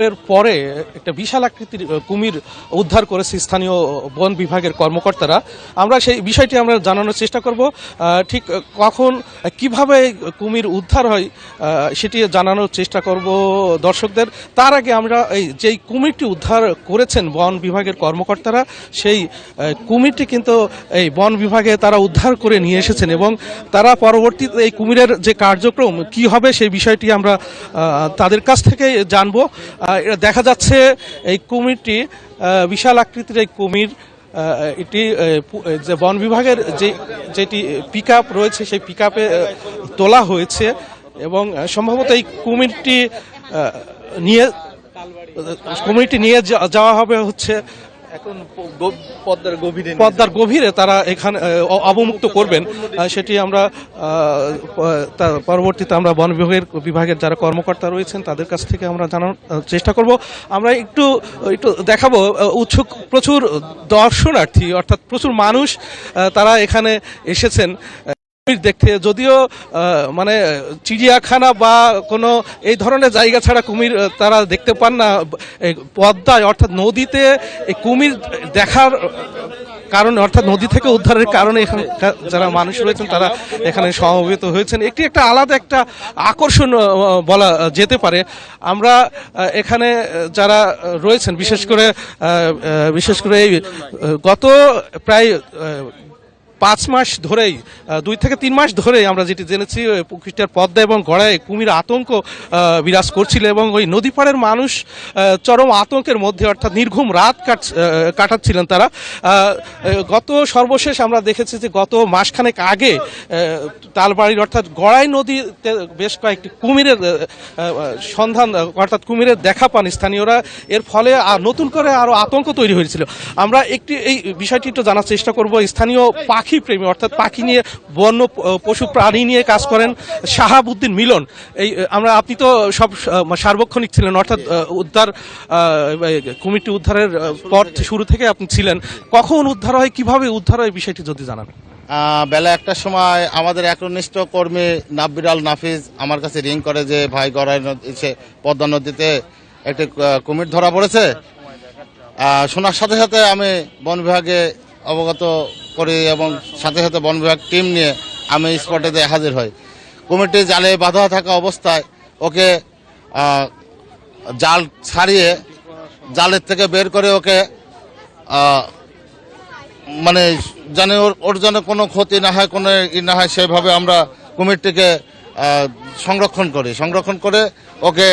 এর পরে একটা বিশাল আকৃতির কুমির উদ্ধার করেছে স্থানীয় বন বিভাগের কর্মকর্তারা। আমরা সেই বিষয়টি আমরা জানানোর চেষ্টা করব, ঠিক কখন কিভাবে কুমির উদ্ধার হয় সেটি জানানোর চেষ্টা করব দর্শকদের। তার আগে আমরা এই যেই কুমিরটি উদ্ধার করেছেন বন বিভাগের কর্মকর্তারা, সেই কুমিরটি কিন্তু এই বন বিভাগে তারা উদ্ধার করে নিয়ে এসেছেন এবং তারা পরবর্তীতে এই কুমিরের যে কার্যক্রম কি হবে সেই বিষয়টি আমরা তাদের কাছ থেকে জানবো। দেখা যাচ্ছে এই কুমিরটি বিশাল আকৃতির এই কুমির, এটি যে বন বিভাগের যেটি পিক আপ রয়েছে সেই পিক আপে তোলা হয়েছে এবং সম্ভবত এই কুমিরটি নিয়ে যাওয়া হবে হচ্ছে এখন পদ্মার গভীরে তারা এখানে অবমুক্ত করবেন, সেটি আমরা পরবর্তীতে আমরা বন বিভাগের যারা কর্মকর্তা রয়েছেন তাদের কাছ থেকে আমরা জানার চেষ্টা করব। আমরা একটু দেখাবো উৎসুক প্রচুর দর্শনার্থী, অর্থাৎ প্রচুর মানুষ তারা এখানে এসেছেন দেখতে। যদিও মানে চিড়িয়াখানা বা কোনো এই ধরনের জায়গা ছাড়া কুমির তারা দেখতে পান না, পদ্মায় অর্থাৎ নদীতে এই কুমির দেখার কারণে, অর্থাৎ নদী থেকে উদ্ধারের কারণে এখানে যারা মানুষ রয়েছেন তারা এখানে সমবেত হয়েছেন। একটা আলাদা একটা আকর্ষণ বলা যেতে পারে। আমরা এখানে যারা রয়েছেন বিশেষ করে এই গত প্রায় 5 মাস ধরেই, 2 থেকে 3 মাস ধরেই আমরা যেটি জেনেছি কুষ্টিয়ার পদ্মা এবং গড়ায় কুমির আতঙ্ক বিরাজ করছিল এবং ওই নদী পাড়ের মানুষ চরম আতঙ্কের মধ্যে, অর্থাৎ নির্ঘুম রাত কাটাচ্ছিলেন তারা। গত সর্বশেষ আমরা দেখেছি যে গত মাসখানেক আগে তালবাড়ির অর্থাৎ গড়াই নদীতে বেশ কয়েকটি কুমিরের সন্ধান, অর্থাৎ কুমিরের দেখা পান স্থানীয়রা। এর ফলে নতুন করে আরও আতঙ্ক তৈরি হয়েছিল। আমরা এই বিষয়টি একটু জানার চেষ্টা করব। স্থানীয় পাখি প্রেমী, অর্থাৎ পাখি নিয়ে, বন্য পশু প্রাণী নিয়ে কাজ করেন শাহাবুদ্দিন মিলন। আপনি তো সব সার্বক্ষণিক ছিলেন, অর্থাৎ কুমিরটি উদ্ধারের পর শুরু থেকে আপনি ছিলেন। কখন উদ্ধার হয়, কিভাবে উদ্ধার হয়, বিষয়টি যদি জানান। বেলা 1টার সময় আমাদের একনিষ্ঠ কর্মী নাব্বিরাল নাফিজ আমার কাছে রিং করে যে ভাই গড়াই পদ্মা নদীতে একটি কুমির ধরা পড়েছে। শোনার সাথে সাথে আমি বন বিভাগে অবগত করি এবং সাথে সাথে বন বিভাগ টিম নিয়ে আমি স্পটে হাজির হই। কুমিরটি জালে বাঁধা থাকা অবস্থায় ওকে জাল ছাড়িয়ে জালের থেকে বের করে ওকে মানে জানে ওর যেন কোনো ক্ষতি না হয়, কোনো না হয়, সেভাবে আমরা কুমিরটিকে সংরক্ষণ করে ওকে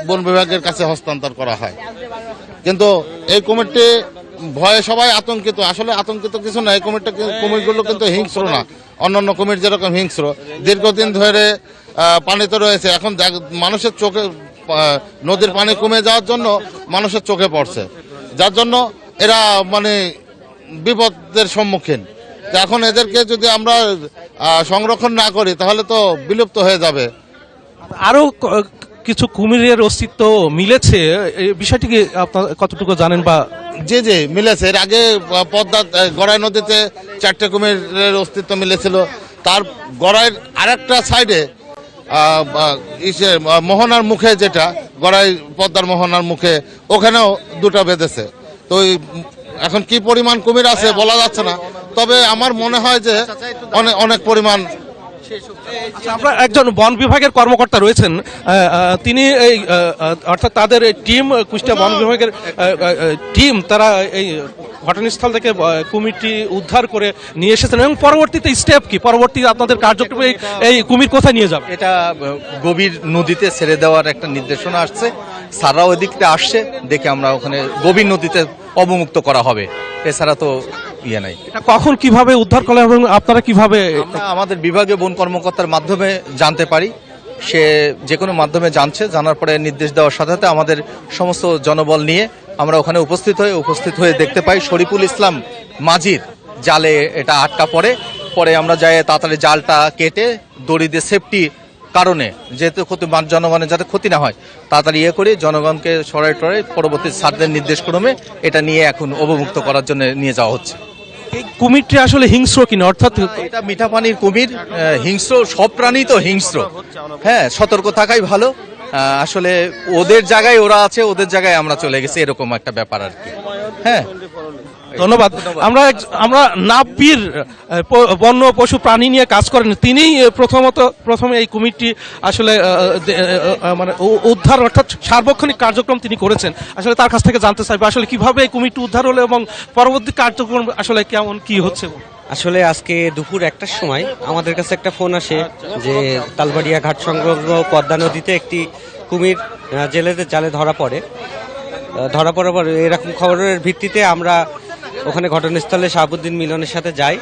বন বিভাগের কাছে হস্তান্তর করা হয়। কিন্তু এই কুমিরটি ভয়ে সবাই আতঙ্কিত। আসলে আতঙ্কিত কিছু না, এই কুমিরগুলো কিন্তু হিংস্র না। অন্যান্য কুমির যেরকম হিংস্র দীর্ঘদিন ধরে পানিতে রয়েছে, এখন মানুষের চোখে নদীর পানি কমে যাওয়ার জন্য মানুষের চোখে পড়ছে, যার জন্য এরা মানে বিপদের সম্মুখীন। এখন এদেরকে যদি আমরা সংরক্ষণ না করি তাহলে তো বিলুপ্ত হয়ে যাবে। আরো কিছু কুমিরের অস্তিত্ব মিলেছে, এই বিষয়টি কি আপনারা কতটুকু জানেন? বা জি মিলেছে। এর আগে পদ্মা গড়াই নদীতে 4টে কুমিরের অস্তিত্ব মিলেছিল। তার গড়াইয়ের আরেকটা সাইডে মোহনার মুখে, যেটা গড়াই পদ্মার মোহনার মুখে, ওখানেও 2টা বেঁধেছে। তো এখন কি পরিমাণ কুমির আছে বলা যাচ্ছে না, তবে আমার মনে হয় যে অনেক পরিমাণ। আমরা একজন বন বিভাগের কর্মকর্তা রয়েছেন, তিনি এই অর্থাৎ তাদের টিম, কুষ্টিয়া বন বিভাগের টিম, তারা এই ঘটনাস্থল থেকে কুমিরটি উদ্ধার করে নিয়ে এসেছেন এবং পরবর্তীতে স্টেপ কি, পরবর্তী আপনাদের কার্যক্রমে এই কুমির কোথায় নিয়ে যাবে? এটা গভীর নদীতে ছেড়ে দেওয়ার একটা নির্দেশনা আসছে। সারা ওই দিকটা আসছে, দেখে আমরা ওখানে গভীর নদীতে অবমুক্ত করা হবে। এছাড়া তো ইয়ে নাই। এটা কখন কিভাবে উদ্ধার করা এবং আপনারা কিভাবে? আমাদের বিভাগীয় বন কর্মকর্তার মাধ্যমে জানতে পারি। সে যে কোনো মাধ্যমে জানার পরে নির্দেশ দেওয়ার সাথে সাথে আমাদের সমস্ত জনবল নিয়ে আমরা ওখানে উপস্থিত হয়ে দেখতে পাই শরীফুল ইসলাম মাঝির জালে এটা আটকা পরে আমরা যাই তাড়াতাড়ি জালটা কেটে দড়ি দিয়ে সেফটি কারণে, যেহেতু জনগণের যাতে ক্ষতি না হয়, তাড়াতাড়ি করি জনগণকে সরাই পরবর্তী স্যারদের নির্দেশক্রমে এটা নিয়ে এখন অবমুক্ত করার জন্য নিয়ে যাওয়া হচ্ছে। এই কুমিরটি আসলে হিংস্র কিনা, অর্থাৎ এটা মিঠা পানির কুমির, হিংস্র, সব প্রাণী তো হিংস্র। হ্যাঁ, সতর্ক থাকাই ভালো। আসলে ওদের জায়গায় ওরা আছে, ওদের জায়গায় আমরা চলে গেছি, এরকম একটা ব্যাপার আর কি। হ্যাঁ, ধন্যবাদ। আমরা নাব্বির বন্য পশু প্রাণী নিয়ে কাজ করেন, তিনিই প্রথমে এই কমিটি আসলে মানে উদ্ধার অর্থাৎ সার্বক্ষণিক কার্যক্রম তিনি করেছেন। আসলে তার কাছ থেকে জানতে চাইবো আসলে কিভাবে এই কমিটি উদ্ধার হলো এবং পরবর্তী কার্যক্রম আসলে কেমন কি হচ্ছে। আসলে আজকে দুপুর 1টার সময় আমাদের কাছে একটা ফোন আসে যে তালবাড়িয়া ঘাট সংলগ্ন পদ্মা নদীতে একটি কুমির জেলেদের জালে ধরা পড়ে পরে এরকম খবরের ভিত্তিতে আমরা ওখানে ঘটনাস্থলে শাহাবুদ্দিন মিলনের সাথে যাই,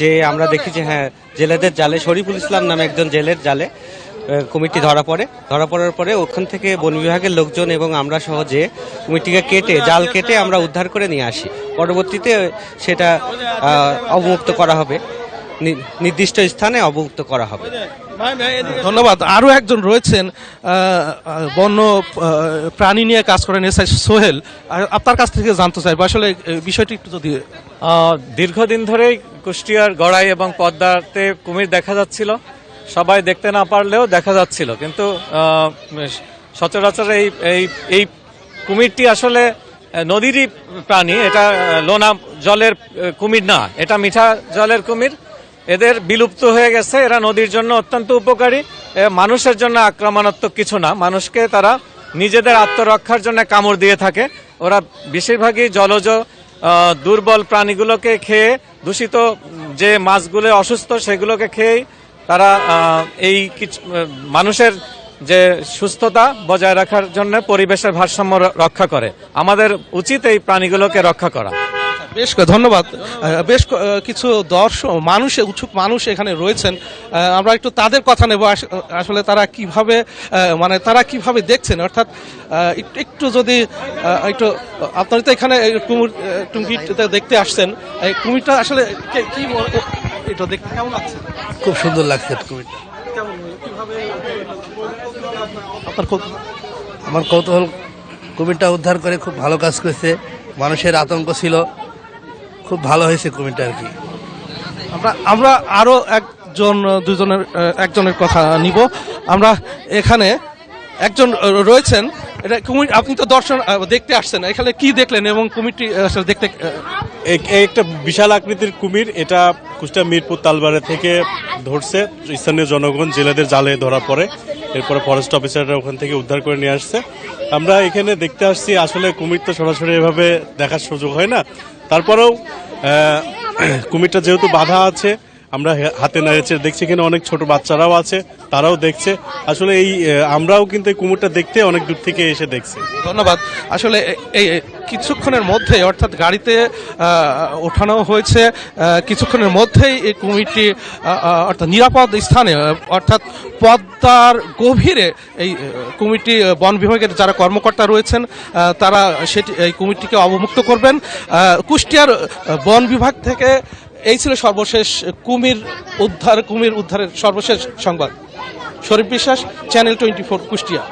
যে আমরা দেখি যে হ্যাঁ জেলেদের জালে শরীফুল ইসলাম নামে একজন জেলের জালে কুমিরটি ধরা পড়ার পরে ওখান থেকে বন বিভাগের লোকজন এবং আমরা সহজে কুমিরটিকে জাল কেটে আমরা উদ্ধার করে নিয়ে আসি। পরবর্তীতে সেটা অবমুক্ত করা হবে, নির্দিষ্ট স্থানে অবমুক্ত করা হবে। ধন্যবাদ। আরো একজন রয়েছেন বন্য প্রাণী নিয়ে কাজ করেন, এসআই সোহেল। আপনার কাছ থেকে জানতে চাইবো আসলে বিষয়টি একটু যদি। দীর্ঘদিন ধরেই কুষ্টিয়ার গড়াই এবং পদ্মাতে কুমির দেখা যাচ্ছিল, সবাই দেখতে না পারলেও দেখা যাচ্ছিল, কিন্তু সচরাচর এই কুমিরটি আসলে নদীরই প্রাণী, এটা লোনা জলের কুমির না, এটা মিঠা জলের কুমির। এদের বিলুপ্ত হয়ে গেছে, এরা নদীর জন্য অত্যন্ত উপকারী, মানুষের জন্য আক্রমণাত্মক কিছু না, মানুষকে তারা নিজেদের আত্মরক্ষার জন্য কামড় দিয়ে থাকে। ওরা বেশিরভাগই জলজ দুর্বল প্রাণীগুলোকে খেয়ে, দূষিত যে মাছগুলো অসুস্থ সেগুলোকে খেয়েই তারা এই মানুষের যে সুস্থতা বজায় রাখার জন্য পরিবেশের ভারসাম্য রক্ষা করে। আমাদের উচিত এই প্রাণীগুলোকে রক্ষা করা। বেশ ধন্যবাদ। বেশ কিছু উৎসুক মানুষ এখানে রয়েছেন, আমরা একটু তাদের কথা নেব। আসলে তারা কিভাবে দেখছেন, অর্থাৎ একটু যদি একটু আপনারা তো এখানে কুমিরটা দেখতে আসছেন, এই কুমিরটা আসলে কি এটা দেখতে কেমন লাগছে? খুব সুন্দর লাগছে কুমিরটা। আমার কৌতূহল, কুমিরটা উদ্ধার করে খুব ভালো কাজ করেছে, মানুষের আতঙ্ক ছিল, খুব ভালো হয়েছে কুমিরটা আর কি। আমরা আরো একজনের কথা নিব। আমরা এখানে একজন রয়েছেন, এটা কুমির, আপনি তো দেখতে আসছেন, এখানে কি দেখলেন এবং কুমিরটি আসলে দেখতে? একটা বিশাল আকৃতির কুমির, এটা কুষ্টিয়া মিরপুর তালবাড়ি থেকে ধরছে স্থানীয় জনগণ, জেলেদের জালে ধরা পড়ে, এরপরে ফরেস্ট অফিসাররা ওখান থেকে উদ্ধার করে নিয়ে আসছে। আমরা এখানে দেখতে আসছি, আসলে কুমির তো সরাসরি এভাবে দেখার সুযোগ হয় না, তারপরেও কুমিরটা যেহেতু বাধা আছে, আমরা হাতে নাড়িয়ে দেখছি, এখানে অনেক ছোট বাচ্চারাও আছে, তারাও দেখছে। আসলে আমরাও কিন্তু এই কুমিরটা দেখতে অনেক দূর থেকে এসে দেখছি। ধন্যবাদ। আসলে এই কিছুক্ষণের মধ্যে, অর্থাৎ গাড়িতে ওঠানো হয়েছে, কিছুক্ষণের মধ্যেই এই কুমিরটি অর্থাৎ নিরাপদ স্থানে, অর্থাৎ পদ্মার গভীরে এই কুমিরটি বন বিভাগের যারা কর্মকর্তা রয়েছেন তারা এই কুমিরটিকে অবমুক্ত করবেন। কুষ্টিয়ার বন বিভাগ থেকে এই ছিল সর্বশেষ কুমির উদ্ধারের সর্বশেষ সংবাদ। শরীফ বিশ্বাস, চ্যানেল 24 কুষ্টিয়া।